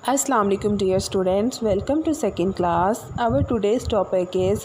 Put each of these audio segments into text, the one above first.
Assalamu alaikum dear students, welcome to second class. Our today's topic is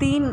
3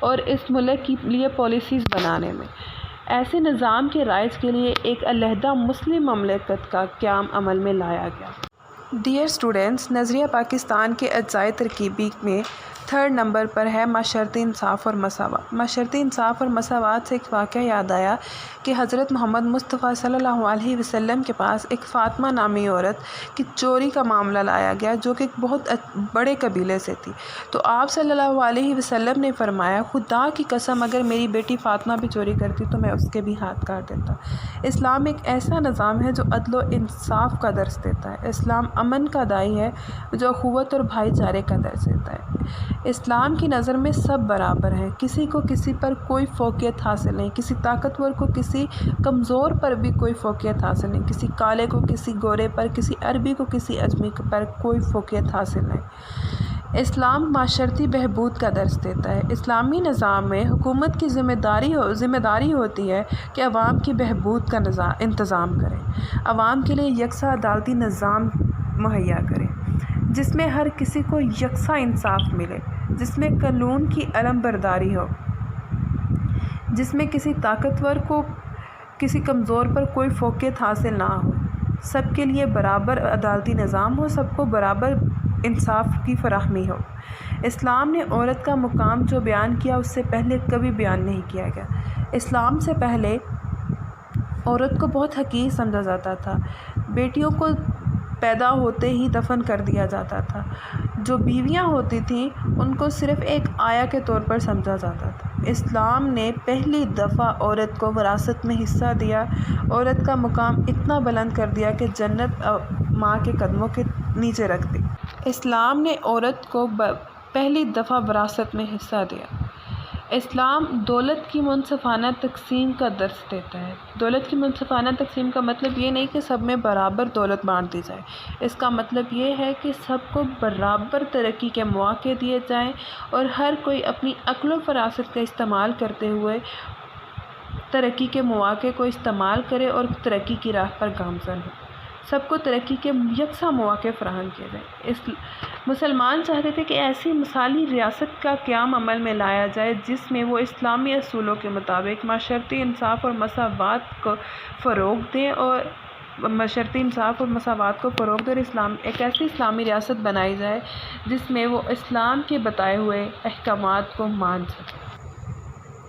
اور اس ملک کے لیے policies بنانے میں۔ ایسے نظام کے رائج کے لیے ایک علیحدہ مسلم مملکت کا قیام عمل میں لایا گیا۔ ڈیئر اسٹوڈنٹس، نظریہ پاکستان کے اجزائے ترکیبی میں 3rd نمبر پر ہے معاشرتی انصاف اور مساوات۔ معاشرتی انصاف اور مساوات سے ایک واقعہ یاد آیا کہ حضرت محمد مصطفیٰ صلی اللہ علیہ وسلم کے پاس ایک فاطمہ نامی عورت کی چوری کا معاملہ لایا گیا جو کہ ایک بہت بڑے قبیلے سے تھی۔ تو آپ صلی اللہ علیہ وسلم نے فرمایا، خدا کی قسم اگر میری بیٹی فاطمہ بھی چوری کرتی تو میں اس کے بھی ہاتھ کاٹ دیتا۔ اسلام ایک ایسا نظام ہے جو عدل و انصاف کا درس دیتا ہے۔ اسلام امن کا داعی ہے جو اخوت اور بھائی چارے کا درس دیتا ہے۔ اسلام کی نظر میں سب برابر ہیں، کسی کو کسی پر کوئی فوقیت حاصل نہیں، کسی طاقتور کو کسی کمزور پر بھی کوئی فوقیت حاصل نہیں، کسی کالے کو کسی گورے پر، کسی عربی کو کسی عجمی پر کوئی فوقیت حاصل نہیں۔ اسلام معاشرتی بہبود کا درس دیتا ہے۔ اسلامی نظام میں حکومت کی ذمہ داری ہوتی ہے کہ عوام کی بہبود کا انتظام کرے، عوام کے لیے یکساں عدالتی نظام مہیا کرے جس میں ہر کسی کو یکساں انصاف ملے، جس میں قانون کی علم برداری ہو، جس میں کسی طاقتور کو کسی کمزور پر کوئی فوقیت حاصل نہ ہو، سب کے لیے برابر عدالتی نظام ہو، سب کو برابر انصاف کی فراہمی ہو۔ اسلام نے عورت کا مقام جو بیان کیا اس سے پہلے کبھی بیان نہیں کیا گیا۔ اسلام سے پہلے عورت کو بہت حقیر سمجھا جاتا تھا، بیٹیوں کو پیدا ہوتے ہی دفن کر دیا جاتا تھا، جو بیویاں ہوتی تھیں ان کو صرف ایک آیا کے طور پر سمجھا جاتا تھا۔ اسلام نے پہلی دفعہ عورت کو وراثت میں حصہ دیا، عورت کا مقام اتنا بلند کر دیا کہ جنت ماں کے قدموں کے نیچے رکھ دی۔ اسلام نے عورت کو پہلی دفعہ وراثت میں حصہ دیا۔ اسلام دولت کی منصفانہ تقسیم کا درس دیتا ہے۔ دولت کی منصفانہ تقسیم کا مطلب یہ نہیں کہ سب میں برابر دولت بانٹ دی جائے، اس کا مطلب یہ ہے کہ سب کو برابر ترقی کے مواقع دیے جائیں اور ہر کوئی اپنی عقل و فراست کا استعمال کرتے ہوئے ترقی کے مواقع کو استعمال کرے اور ترقی کی راہ پر گامزن ہو۔ سب کو ترقی کے یکساں مواقع فراہم کیے جائیں۔ مسلمان چاہتے تھے کہ ایسی مثالی ریاست کا قیام عمل میں لایا جائے جس میں وہ اسلامی اصولوں کے مطابق معاشرتی انصاف اور مساوات کو فروغ دیں اور ایک ایسی اسلامی ریاست بنائی جائے جس میں وہ اسلام کے بتائے ہوئے احکامات کو مان سکے۔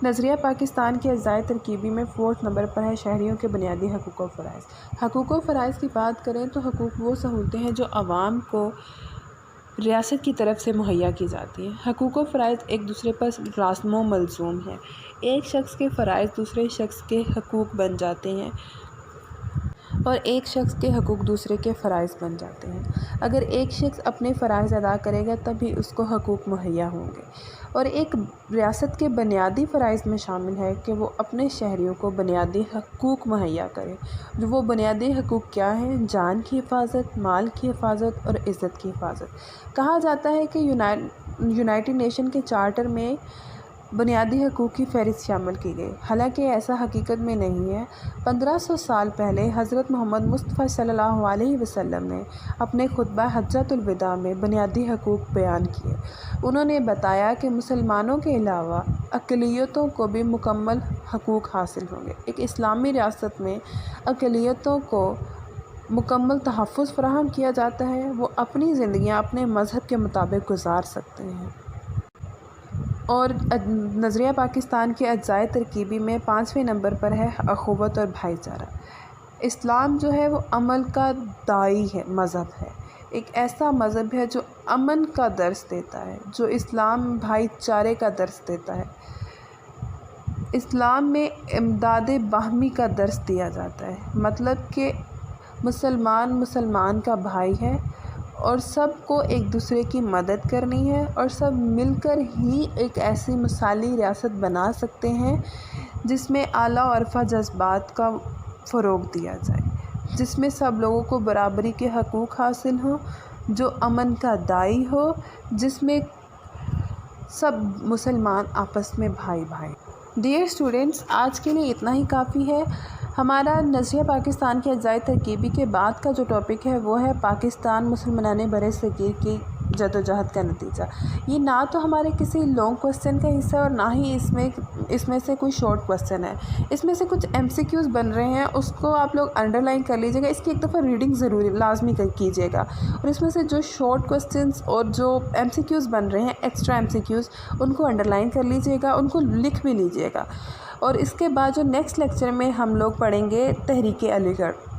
نظریہ پاکستان کے اجزائے ترکیبی میں 4th نمبر پر ہے شہریوں کے بنیادی حقوق و فرائض۔ حقوق و فرائض کی بات کریں تو حقوق وہ سہولتیں ہیں جو عوام کو ریاست کی طرف سے مہیا کی جاتی ہیں۔ حقوق و فرائض ایک دوسرے پر لازم و ملزوم ہیں۔ ایک شخص کے فرائض دوسرے شخص کے حقوق بن جاتے ہیں اور ایک شخص کے حقوق دوسرے کے فرائض بن جاتے ہیں۔ اگر ایک شخص اپنے فرائض ادا کرے گا تبھی اس کو حقوق مہیا ہوں گے۔ اور ایک ریاست کے بنیادی فرائض میں شامل ہے کہ وہ اپنے شہریوں کو بنیادی حقوق مہیا کرے۔ جو وہ بنیادی حقوق کیا ہیں؟ جان کی حفاظت، مال کی حفاظت اور عزت کی حفاظت۔ کہا جاتا ہے کہ یونائٹڈ نیشن کے چارٹر میں بنیادی حقوق کی فہرست شامل کی گئی، حالانکہ ایسا حقیقت میں نہیں ہے۔ 1500 سال پہلے حضرت محمد مصطفیٰ صلی اللہ علیہ وسلم نے اپنے خطبہ حجۃ الوداع میں بنیادی حقوق بیان کیے۔ انہوں نے بتایا کہ مسلمانوں کے علاوہ اقلیتوں کو بھی مکمل حقوق حاصل ہوں گے۔ ایک اسلامی ریاست میں اقلیتوں کو مکمل تحفظ فراہم کیا جاتا ہے، وہ اپنی زندگیاں اپنے مذہب کے مطابق گزار سکتے ہیں۔ اور نظریہ پاکستان کے اجزائے ترکیبی میں 5ویں نمبر پر ہے اخوت اور بھائی چارہ۔ اسلام جو ہے وہ عمل کا داعی ہے، مذہب ہے، ایک ایسا مذہب ہے جو امن کا درس دیتا ہے، جو اسلام بھائی چارے کا درس دیتا ہے۔ اسلام میں امداد باہمی کا درس دیا جاتا ہے، مطلب کہ مسلمان کا بھائی ہے اور سب کو ایک دوسرے کی مدد کرنی ہے اور سب مل کر ہی ایک ایسی مثالی ریاست بنا سکتے ہیں جس میں اعلیٰ و ارفع جذبات کا فروغ دیا جائے، جس میں سب لوگوں کو برابری کے حقوق حاصل ہوں، جو امن کا داعی ہو، جس میں سب مسلمان آپس میں بھائی بھائی۔ ڈیئر اسٹوڈنٹس، آج کے لیے اتنا ہی کافی ہے۔ ہمارا نظریہ پاکستان کے اجزائے ترکیبی کے بعد کا جو ٹاپک ہے وہ ہے پاکستان مسلمانان برصغیر جدوجہد کا نتیجہ۔ یہ نہ تو ہمارے کسی لانگ کوسچن کا حصہ ہے اور نہ ہی اس میں سے کوئی شارٹ کوسچن ہے۔ اس میں سے کچھ MCQs بن رہے ہیں، اس کو آپ لوگ انڈر لائن کر لیجیے گا، اس کی ایک دفعہ ریڈنگ ضروری لازمی کیجیے گا، اور اس میں سے جو شارٹ کوسچنس اور جو MCQs بن رہے ہیں ایکسٹرا MCQs ان کو انڈر لائن کر لیجیے گا، ان کو لکھ بھی لیجیے گا۔ اور اس کے بعد جو نیکسٹ لیکچر میں ہم لوگ پڑھیں گے تحریک علی گڑھ۔